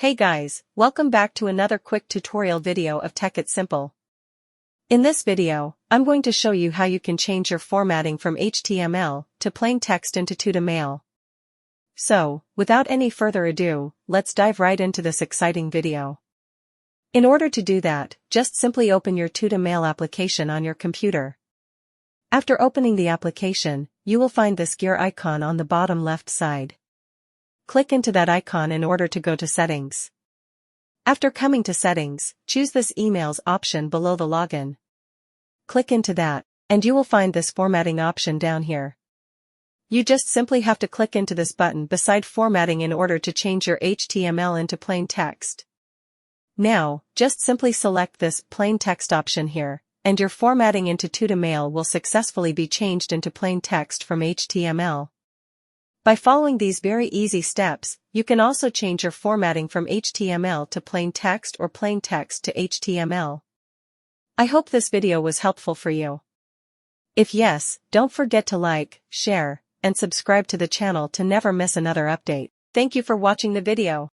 Hey guys, welcome back to another quick tutorial video of Tech It Simple. In this video, I'm going to show you how you can change your formatting from HTML to plain text into Tuta mail. So, without any further ado, let's dive right into this exciting video. In order to do that, just simply open your Tuta mail application on your computer. After opening the application, you will find this gear icon on the bottom left side. Click into that icon in order to go to Settings. After coming to Settings, choose this Emails option below the login. Click into that, and you will find this formatting option down here. You just simply have to click into this button beside formatting in order to change your HTML into plain text. Now, just simply select this plain text option here, and your formatting into Tuta mail will successfully be changed into plain text from HTML. By following these very easy steps, you can also change your formatting from HTML to plain text or plain text to HTML. I hope this video was helpful for you. If yes, don't forget to like, share, and subscribe to the channel to never miss another update. Thank you for watching the video.